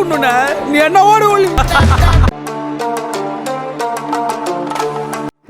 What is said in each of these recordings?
ஓடணும்னா நீ என்ன ஓட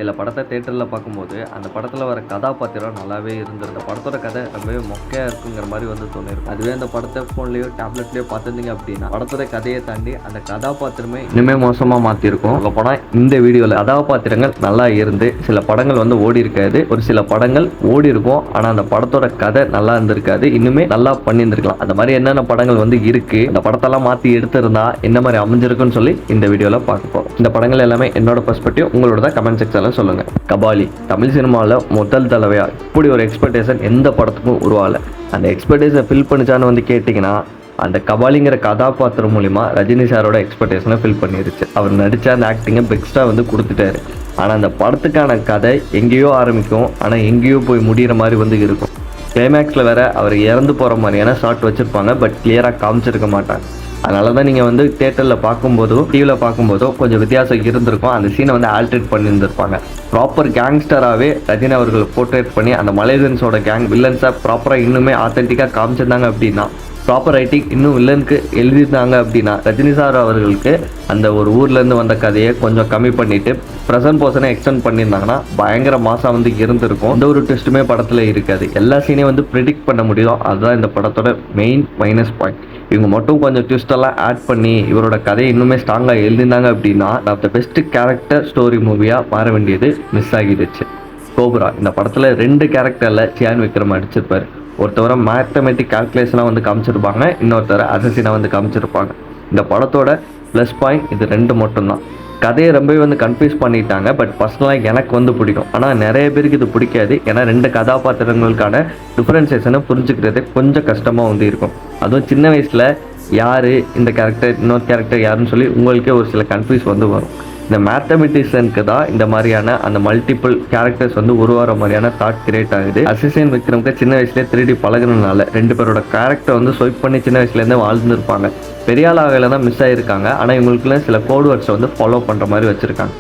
சில படத்தை தேட்டரில் பார்க்கும்போது அந்த படத்தில் வர கதாபாத்திரம் நல்லாவே இருந்திருந்த படத்தோட கதை ரொம்பவே மொக்கையாக இருக்குங்கிற மாதிரி வந்து தோணிருக்கும். அதுவே அந்த படத்தை ஃபோன்லேயோ டேப்லெட்லேயோ பார்த்துருந்தீங்க அப்படின்னா படத்தோட கதையை தாண்டி அந்த கதாபாத்திரமே இன்னுமே மோசமாக மாற்றிருக்கும். அங்கே போனால் இந்த வீடியோவில் கதாபாத்திரங்கள் நல்லா இருந்து சில படங்கள் வந்து ஓடி இருக்காது, ஒரு சில படங்கள் ஓடி இருக்கும், ஆனால் அந்த படத்தோட கதை நல்லா இருந்திருக்காது, இன்னுமே நல்லா பண்ணியிருந்திருக்கலாம். அந்த மாதிரி என்னென்ன படங்கள் வந்து இருக்கு, அந்த படத்தெல்லாம் மாற்றி எடுத்திருந்தா என்ன மாதிரி அமைஞ்சிருக்குன்னு சொல்லி இந்த வீடியோவில் பார்க்க போகிறோம். இந்த படங்கள் எல்லாமே என்னோட பெர்ஸ்பெக்டிவ், உங்களோட தான் கமெண்ட் செக்ஷன் சொல்லுங்க. கபாலி தமிழ் சினிமாவில் முதல் தடவையா இப்படி ஒரு எக்ஸ்பெக்டேஷன் எந்த படத்துக்கும் உருவாகல. அந்த எக்ஸ்பெக்டேஷன் ஃபில் பண்ணிச்சான்னு வந்து கேட்டிங்கன்னா அந்த கபாலிங்கிற கதாபாத்திரம் மூலிமா ரஜினி சாரோட எக்ஸ்பெக்டேஷனை ஃபில் பண்ணிருச்சு. அவர் நடித்த அந்த ஆக்டிங்கை பெஸ்ட்டாக வந்து கொடுத்துட்டாரு. ஆனால் அந்த படத்துக்கான கதை எங்கேயோ ஆரம்பிக்கும், ஆனால் எங்கேயோ போய் முடிகிற மாதிரி வந்து இருக்கும். கிளைமேக்ஸில் வேற அவர் இறந்து போகிற மாதிரியான ஷாட் வச்சுருப்பாங்க, பட் கிளியராக காமிச்சிருக்க மாட்டாங்க. அதனால தான் நீங்கள் வந்து தேட்டரில் பார்க்கும்போதோ டிவியில் பார்க்கும்போதோ கொஞ்சம் வித்தியாசம் இருந்திருக்கும். அந்த சீனை வந்து ஆல்ட்ரேட் பண்ணியிருந்திருப்பாங்க. ப்ராப்பர் கேங்ஸ்டராகவே ரஜினி அவர்கள் போர்ட்ரேட் பண்ணி அந்த மலேசியன்ஸோட கேங் வில்லன்ஸாக ப்ராப்பராக இன்னுமே ஆத்தென்டிக்காக காமிச்சிருந்தாங்க அப்படின்னா, ப்ராப்பர் ரைட்டிங் இன்னும் வில்லனுக்கு எழுதியிருந்தாங்க அப்படின்னா, ரஜினி சார் அவர்களுக்கு அந்த ஒரு ஊர்லேருந்து வந்த கதையை கொஞ்சம் கம்மி பண்ணிவிட்டு ப்ரெசன்ட் பர்சனை எக்ஸ்டெண்ட் பண்ணியிருந்தாங்கன்னா பயங்கர மாதம் வந்து இருந்திருக்கும். எந்த ஒரு ட்விஸ்ட்டுமே படத்தில் இருக்காது. எல்லா சீனையும் வந்து ப்ரிடிக்ட் பண்ண முடியும். அதுதான் இந்த படத்தோட மெயின் மைனஸ் பாயிண்ட். இவங்க மட்டும் கொஞ்சம் ட்விஸ்டெல்லாம் ஆட் பண்ணி இவரோட கதையை இன்னுமே ஸ்ட்ராங்காக எழுதினாங்க அப்படின்னா த பெஸ்ட் கேரக்டர் ஸ்டோரி மூவியாக மாற வேண்டியது மிஸ் ஆகிடுச்சு. கோப்ரா இந்த படத்தில் 2 கேரக்டரில் சியான் விக்ரம் அடிச்சிருப்பார். ஒருத்தவரை மேத்தமெட்டிக் கால்குலேஷனாக வந்து காமிச்சிருப்பாங்க, இன்னொருத்தரை அசசினாக வந்து காமிச்சிருப்பாங்க. இந்த படத்தோட ப்ளஸ் பாயிண்ட் இது 2 மட்டும்தான். கதையை ரொம்பவே வந்து கன்ஃபியூஸ் பண்ணிட்டாங்க, பட் பர்சனலாக எனக்கு வந்து பிடிக்கும். ஆனால் நிறைய பேருக்கு இது பிடிக்காது. ஏன்னா 2 கதாபாத்திரங்களுக்கான டிஃப்ரென்சேஷனை புரிஞ்சுக்கிறது கொஞ்சம் கஷ்டமாக வந்து இருக்கும். அதுவும் சின்ன வயசில் யார் இந்த கேரக்டர் இன்னொரு கேரக்டர் யாருன்னு சொல்லி உங்களுக்கே ஒரு சில கன்ஃபியூஸ் வந்து வரும். இந்த மேத்தமெட்டிஷியனுக்கு தான் இந்த மாதிரியான அந்த மல்டிபிள் கேரக்டர்ஸ் வந்து உருவாகிற மாதிரியான தாட் கிரியேட் ஆகுது. அசிஸ்டன்ட் விக்ரம்க்கு சின்ன வயசுலேயே 3D பழகுனதுனால 2 பேரோட கேரக்டர் வந்து ஸ்வைப் பண்ணி சின்ன வயசுலேருந்தே வாழ்ந்துருப்பாங்க. பெரிய ஆளாகல தான் மிஸ் ஆகிருக்காங்க. ஆனால் இவங்களுக்குலாம் சில கோட் வேர்ட்ஸை வந்து ஃபாலோ பண்ணுற மாதிரி வச்சுருக்காங்க.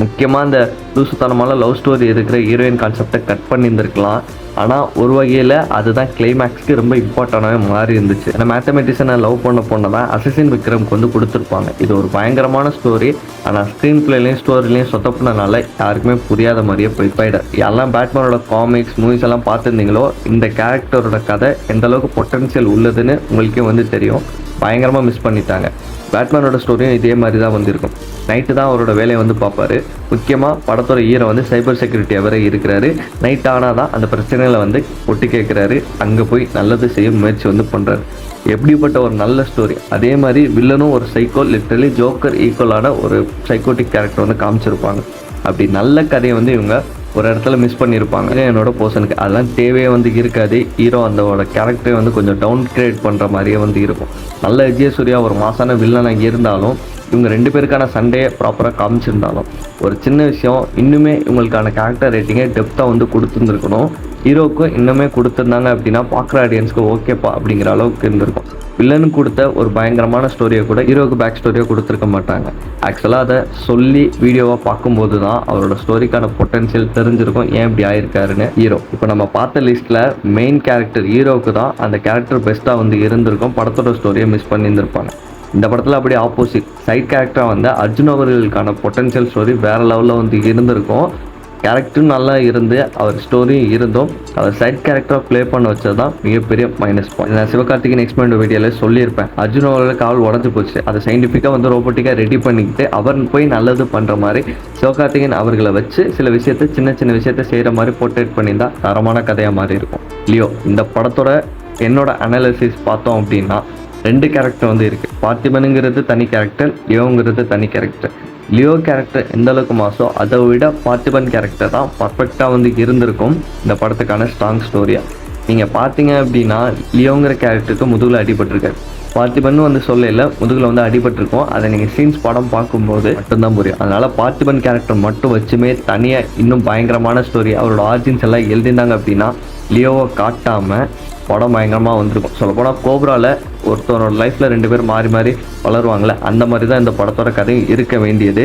முக்கியமாக இந்த லூசுத்தனமான லவ் ஸ்டோரி இருக்கிற ஹீரோயின் கான்செப்டை கட் பண்ணியிருந்திருக்கலாம். ஆனால் ஒரு வகையில் அதுதான் கிளைமேக்ஸ்க்கு ரொம்ப இம்பார்ட்டண்டாகவே மாறி இருந்துச்சு. ஏன்னா மேத்தமெட்டிஷனை லவ் பண்ண பொண்ணை தான் அசிஸ்டன்ட் விக்ரம்க்கு வந்து கொடுத்துருப்பாங்க. இது ஒரு பயங்கரமான ஸ்டோரி. ஆனால் ஸ்க்ரீன் பிளேலையும் ஸ்டோரிலையும் சொத்தப்பினனால யாருக்குமே புரியாத மாதிரியே போயிடும். எல்லாம் பேட்மேனோட காமிக்ஸ் மூவிஸ் எல்லாம் பார்த்துருந்தீங்களோ இந்த கேரக்டரோட கதை எந்த அளவுக்கு பொட்டன்ஷியல் உள்ளதுன்னு உங்களுக்கே வந்து தெரியும். பயங்கரமாக மிஸ் பண்ணிட்டாங்க. பேட்மேனோட ஸ்டோரியும் இதே மாதிரி தான் வந்துருக்கும். நைட்டு தான் அவரோட வேலையை வந்து பார்ப்பாரு. முக்கியமாக படத்தோட ஹீரோ வந்து சைபர் செக்யூரிட்டியாக வேற இருக்கிறாரு. நைட் ஆனால் தான் அந்த பிரச்சனைகளை வந்து ஒட்டி கேட்குறாரு. அங்கே போய் நல்லது செய்ய முயற்சி வந்து பண்ணுறாரு. எப்படிப்பட்ட ஒரு நல்ல ஸ்டோரி. அதே மாதிரி வில்லனும் ஒரு சைக்கோ, லிட்டரலி ஜோக்கர் ஈக்குவலான ஒரு சைக்கோட்டிக் கேரக்டர் வந்து காமிச்சிருப்பாங்க. அப்படி நல்ல கதையை வந்து இவங்க ஒரு இடத்துல மிஸ் பண்ணியிருப்பாங்க. என்னோட போர்ஷனுக்கு அதெல்லாம் தேவையே வந்து இருக்காது. ஹீரோ அந்தோட கேரக்டரை வந்து கொஞ்சம் டவுன் கிரேட் பண்ணுற மாதிரியே வந்து இருக்கும். நல்ல விஜயசூர்யா ஒரு மாசான வில்லனாக இருந்தாலும் இவங்க 2 பேருக்கான சண்டையை ப்ராப்பராக காமிச்சிருந்தாலும் ஒரு சின்ன விஷயம் இன்னுமே இவங்களுக்கான கேரக்டர் ரேட்டிங்கை டெப்த்தாக வந்து கொடுத்துருந்துருக்கணும். ஹீரோவுக்கும் இன்னுமே கொடுத்துருந்தாங்க அப்படின்னா பார்க்குற ஆடியன்ஸ்க்கு ஓகேப்பா அப்படிங்கிற அளவுக்கு இருந்திருக்கும். வில்லனுக்கு கொடுத்த ஒரு பயங்கரமான ஸ்டோரியை கூட ஹீரோவுக்கு பேக் ஸ்டோரியை கொடுத்துருக்க மாட்டாங்க. ஆக்சுவலாக அதை சொல்லி வீடியோவாக பார்க்கும்போது தான் அவரோட ஸ்டோரிக்கான பொட்டன்ஷியல் தெரிஞ்சிருக்கும் ஏன் இப்படி ஆயிருக்காருன்னு. ஹீரோ இப்போ நம்ம பார்த்த லிஸ்ட்டில் மெயின் கேரக்டர் ஹீரோவுக்கு தான் அந்த கேரக்டர் பெஸ்ட்டாக வந்து இருந்திருக்கும். படத்தோட ஸ்டோரியை மிஸ் பண்ணியிருந்திருப்பாங்க. இந்த படத்தில் அப்படி ஆப்போசிட் சைட் கேரக்டராக வந்து அர்ஜுன் அவர்களுக்கான பொட்டன்ஷியல் ஸ்டோரி வேறு லெவலில் வந்து இருந்திருக்கும். கேரக்டரும் நல்லா இருந்து அவர் ஸ்டோரியும் இருந்தும் அவர் சைட் கேரக்டராக ப்ளே பண்ண வச்சது தான் மிகப்பெரிய மைனஸ் பாயிண்ட். நான் சிவகார்த்திகேயன் எக்ஸ்பிளைன் வீடியோவில் சொல்லியிருப்பேன். அர்ஜுன் அவர்களுக்கு கால் உடஞ்சி போச்சு. அதை சயின்டிஃபிக்காக வந்து ரோபோட்டிக்காக ரெடி பண்ணிக்கிட்டு அவர் போய் நல்லது பண்ணுற மாதிரி சிவகார்த்திகேயன் அவர்களை வச்சு சில விஷயத்தை சின்ன சின்ன விஷயத்தை செய்கிற மாதிரி போர்ட்ரேட் பண்ணியிருந்தா தரமான கதையாக மாதிரி இருக்கும். லியோ இந்த படத்தோட என்னோட அனாலிசிஸ் பார்த்தோம் அப்படின்னா 2 கேரக்டர் வந்து இருக்குது. பார்த்திபனுங்கிறது தனி கேரக்டர், லியோங்கிறது தனி கேரக்டர். லியோ கேரக்டர் எந்த அளவுக்கு மாசோ அதை விட பார்த்திபன் கேரக்டர் தான் பர்ஃபெக்டாக வந்து இருந்திருக்கும் இந்த படத்துக்கான ஸ்ட்ராங் ஸ்டோரியாக. நீங்கள் பார்த்தீங்க அப்படின்னா லியோங்கிற கேரக்டருக்கு முதுகில் அடிபட்டிருக்காரு. பார்த்திபன் வந்து சொல்லல முதுகில் வந்து அடிபட்டிருக்கோம். அதை நீங்கள் சீன்ஸ் படம் பார்க்கும்போது மட்டும்தான் புரியும். அதனால் பார்த்திபன் கேரக்டர் மட்டும் வச்சுமே தனியாக இன்னும் பயங்கரமான ஸ்டோரி அவரோட ஆர்ஜின்ஸ் எல்லாம் எழுதியிருந்தாங்க அப்படின்னா லியோவை காட்டாமல் படம் பயங்கரமாக வந்திருக்கும். சொல்லப்போனால் கோப்ராவில் ஒருத்தரோட லைஃப்பில் 2 பேர் மாறி மாறி வளருவாங்களே, அந்த மாதிரி தான் இந்த படத்தோட கதையும் இருக்க வேண்டியது.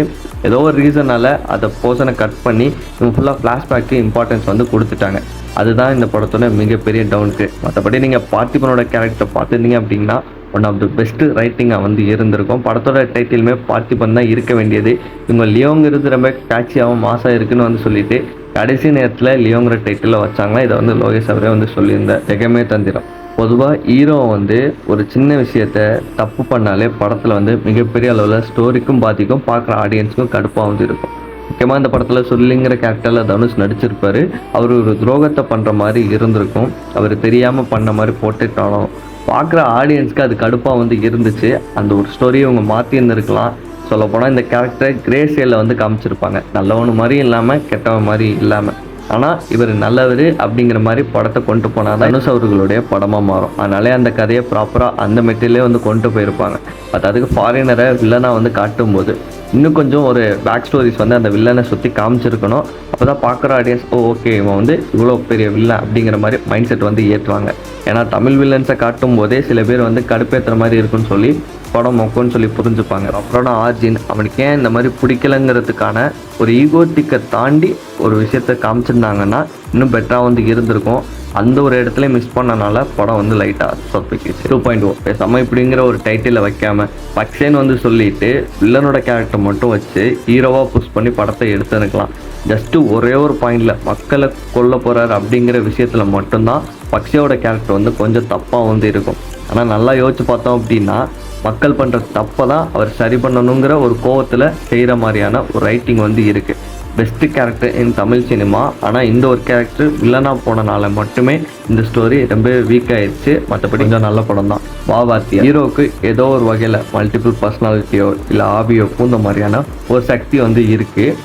ஏதோ ஒரு ரீசனால் அதை போர்ஷனை கட் பண்ணி இவங்க ஃபுல்லாக ஃப்ளாஷ்பேக்கு இம்பார்ட்டன்ஸ் வந்து கொடுத்துட்டாங்க. அதுதான் இந்த படத்தோட மிகப்பெரிய டவுனுக்கு. மற்றபடி நீங்கள் பார்த்திபனோட கேரக்டர் பார்த்துருந்தீங்க அப்படின்னா ஒன் ஆஃப் த பெஸ்ட்டு ரைட்டிங்காக வந்து இருந்திருக்கும். படத்தோட டைட்டிலுமே பார்த்திபன் தான் இருக்க வேண்டியது. இவங்க லியோங்கிறது ரொம்ப கேட்சியாகவும் மாசாக இருக்குன்னு வந்து சொல்லிட்டு கடைசி நேரத்தில் லியோங்கிற டைட்டிலில் வச்சாங்களா. இதை வந்து லோகேஷ் அவரே வந்து சொல்லியிருந்தார். ஜெகமே தந்திரம். பொதுவாக ஹீரோ வந்து ஒரு சின்ன விஷயத்த தப்பு பண்ணாலே படத்தில் வந்து மிகப்பெரிய அளவில் ஸ்டோரிக்கும் பாதிக்கும், பார்க்குற ஆடியன்ஸுக்கும் கடுப்பாக வந்து இருக்கும். முக்கியமாக இந்த படத்தில் சொல்லிங்கிற கேரக்டரில் தனுஷ் நடிச்சிருப்பார். அவர் ஒரு துரோகத்தை பண்ணுற மாதிரி இருந்திருக்கும். அவர் தெரியாமல் பண்ண மாதிரி போட்டுட்டாலும் பார்க்குற ஆடியன்ஸ்க்கு அது கடுப்பாக வந்து இருந்துச்சு. அந்த ஒரு ஸ்டோரியை இவங்க மாற்றியிருந்துருக்கலாம். சொல்லப்போனால் இந்த கேரக்டரை கிரே ஷேடில் வந்து காமிச்சிருப்பாங்க. நல்லவனு மாதிரி இல்லாமல் கெட்டவன் மாதிரி இல்லாமல். ஆனால் இவர் நல்லவர் அப்படிங்கிற மாதிரி படத்தை கொண்டு போனால் தான் தனுஷ் அவர்களுடைய படமாக மாறும். அதனாலே அந்த கதையை ப்ராப்பராக அந்த மெட்டீரியலே வந்து கொண்டு போயிருப்பாங்க. பட் அதுக்கு ஃபாரினரை வில்லனாக வந்து காட்டும்போது இன்னும் கொஞ்சம் ஒரு பேக் ஸ்டோரிஸ் வந்து அந்த வில்லனை சுற்றி காமிச்சிருக்கணும். அப்போ தான் பார்க்குற ஆடியன்ஸ் ஓகே இவன் வந்து இவ்வளோ பெரிய வில்லன் அப்படிங்கிற மாதிரி மைண்ட் செட் வந்து ஏற்றுவாங்க. ஏன்னா தமிழ் வில்லன்ஸை காட்டும் போதே சில பேர் வந்து கடுப்பேற்றுற மாதிரி இருக்குன்னு சொல்லி படம் மொக்கன்னு சொல்லி புரிஞ்சுப்பாங்க. அப்புறம் ஆர்ஜின் அவனுக்கு ஏன் இந்த மாதிரி பிடிக்கலங்கிறதுக்கான ஒரு ஈகோத்திக்கை தாண்டி ஒரு விஷயத்த காமிச்சிருந்தாங்கன்னா இன்னும் பெட்டராக வந்து இருந்திருக்கும். அந்த ஒரு இடத்துல மிஸ் பண்ணனால படம் வந்து லைட்டாக சொப்பிக்கிச்சு. 2.0 பேசாமல் இப்படிங்கிற ஒரு டைட்டிலை வைக்காமல் பக்ஷேன்னு வந்து சொல்லிட்டு வில்லனோட கேரக்டர் மட்டும் வச்சு ஹீரோவாக புஷ் பண்ணி படத்தை எடுத்துருக்கலாம். ஜஸ்ட்டு ஒரே ஒரு பாயிண்டில் மக்களை கொல்ல போகிறார் அப்படிங்கிற விஷயத்தில் மட்டும்தான் பக்ஷேவோட கேரக்டர் வந்து கொஞ்சம் தப்பாக வந்து இருக்கும். ஆனால் நல்லா யோசிச்சு பார்த்தோம் அப்படின்னா மக்கள் பண்ணுற தப்பை தான் அவர் சரி பண்ணணுங்கிற ஒரு கோவத்தில் செய்கிற மாதிரியான ஒரு ரைட்டிங் வந்து இருக்குது. பெஸ்ட்டு கேரக்டர் இன் தமிழ் சினிமா. ஆனால் இந்த ஒரு கேரக்டர் வில்லனாக போனனால மட்டுமே இந்த ஸ்டோரி ரொம்ப வீக் ஆயிடுச்சு. மற்றபடி கொஞ்சம் நல்ல படம் தான். வாவாத்தி ஹீரோவுக்கு ஏதோ ஒரு வகையில் மல்டிபிள் பர்சனாலிட்டியோ இல்லை ஆபியோ பூந்த மாதிரியான ஒரு சக்தி வந்து இருக்குது.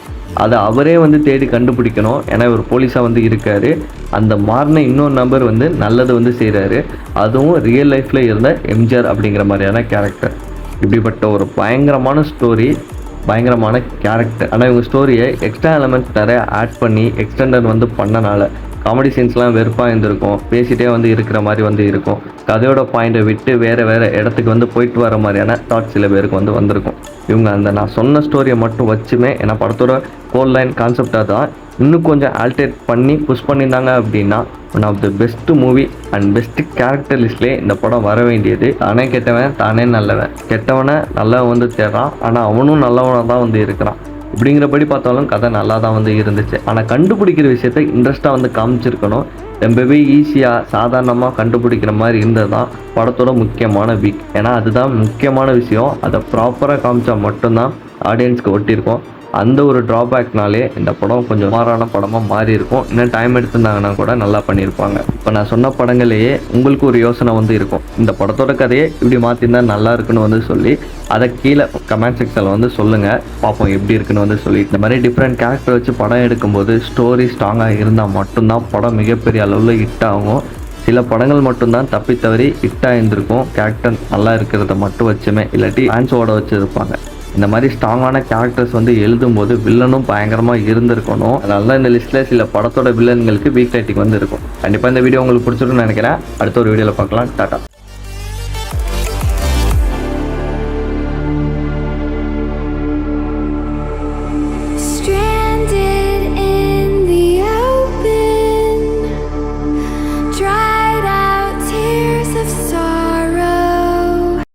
அதை அவரே வந்து தேடி கண்டுபிடிக்கணும். ஏன்னா ஒரு போலீஸாக வந்து இருக்கார். அந்த மாறின இன்னொரு நம்பர் வந்து நல்லது வந்து செய்கிறாரு. அதுவும் ரியல் லைஃப்பில் இருந்த எம்ஜிஆர் அப்படிங்கிற மாதிரியான கேரக்டர். இப்படிப்பட்ட ஒரு பயங்கரமான ஸ்டோரி, பயங்கரமான கேரக்டர். ஆனால் இவங்க ஸ்டோரியை எக்ஸ்ட்ரா எலமெண்ட்ஸ் நிறைய ஆட் பண்ணி எக்ஸ்டெண்டர் வந்து பண்ணனால காமெடி சீன்ஸ்லாம் வெறுப்பாக இருந்திருக்கும். பேசிகிட்டே வந்து இருக்கிற மாதிரி வந்து இருக்கும். கதையோட பாயிண்டை விட்டு வேறு இடத்துக்கு வந்து போயிட்டு வர மாதிரியான தாட்ஸ் சில பேருக்கு வந்து வந்திருக்கும். இவங்க அந்த நான் சொன்ன ஸ்டோரியை மட்டும் வச்சுமே, ஏன்னா படத்தோட கோல் லைன் கான்செப்டாக தான் இன்னும் கொஞ்சம் ஆல்டரேட் பண்ணி புஷ் பண்ணியிருந்தாங்க அப்படின்னா one of the best movie and best character லிஸ்ட்லேயே இந்த படம் வர வேண்டியது. தானே கெட்டவன் தானே நல்லவன், கெட்டவனை நல்லவன் வந்து தேடுறான், ஆனால் அவனும் நல்லவனாக தான் வந்து இருக்கிறான். இப்படிங்கிறபடி பார்த்தாலும் கதை நல்லா தான் வந்து இருந்துச்சு. ஆனால் கண்டுபிடிக்கிற விஷயத்த இன்ட்ரெஸ்ட்டாக வந்து காமிச்சிருக்கணும். ரொம்பவே ஈஸியாக சாதாரணமாக கண்டுபிடிக்கிற மாதிரி இருந்தது தான் படத்தோட முக்கியமான வீக். ஏன்னா அதுதான் முக்கியமான விஷயம். அதை ப்ராப்பராக காமிச்சா மட்டும்தான் ஆடியன்ஸ்க்கு ஒட்டியிருக்கோம். அந்த ஒரு ட்ராபேக்னாலே இந்த படம் கொஞ்சம் மாறான படமாக மாறி இருக்கும். இன்னும் டைம் எடுத்திருந்தாங்கன்னா கூட நல்லா பண்ணியிருப்பாங்க. இப்போ நான் சொன்ன படங்களையே உங்களுக்கு ஒரு யோசனை வந்து இருக்கும், இந்த படத்தோட கதையை இப்படி மாற்றிருந்தா நல்லா இருக்குன்னு வந்து சொல்லி அதை கீழே கமெண்ட் செக்ஷனில் வந்து சொல்லுங்கள், பார்ப்போம் எப்படி இருக்குன்னு வந்து சொல்லி. இந்த மாதிரி டிஃப்ரெண்ட் கேரக்டர் வச்சு படம் எடுக்கும்போது ஸ்டோரி ஸ்ட்ராங்காக இருந்தால் மட்டும்தான் படம் மிகப்பெரிய அளவில் ஹிட் ஆகும். சில படங்கள் மட்டும்தான் தப்பி தவறி ஹிட்டாக இருந்திருக்கும் கேரக்டர் நல்லா இருக்கிறத மட்டும் வச்சுமே, இல்லாட்டி ஃபேன்ஸோட வச்சுருப்பாங்க. இந்த மாதிரி ஸ்ட்ராங்கான கேரக்டர்ஸ் வந்து எழுதும்போது வில்லனும் பயங்கரமாக இருந்திருக்கணும். அதனால இந்த லிஸ்ட்டில் சில படத்தோட வில்லன்களுக்கு வீக் ரைட்டிங் வந்து இருக்கும். கண்டிப்பாக இந்த வீடியோ உங்களுக்கு பிடிச்சிருக்குன்னு நினைக்கிறேன். அடுத்த ஒரு வீடியோவில் பார்க்கலாம். டாட்டா.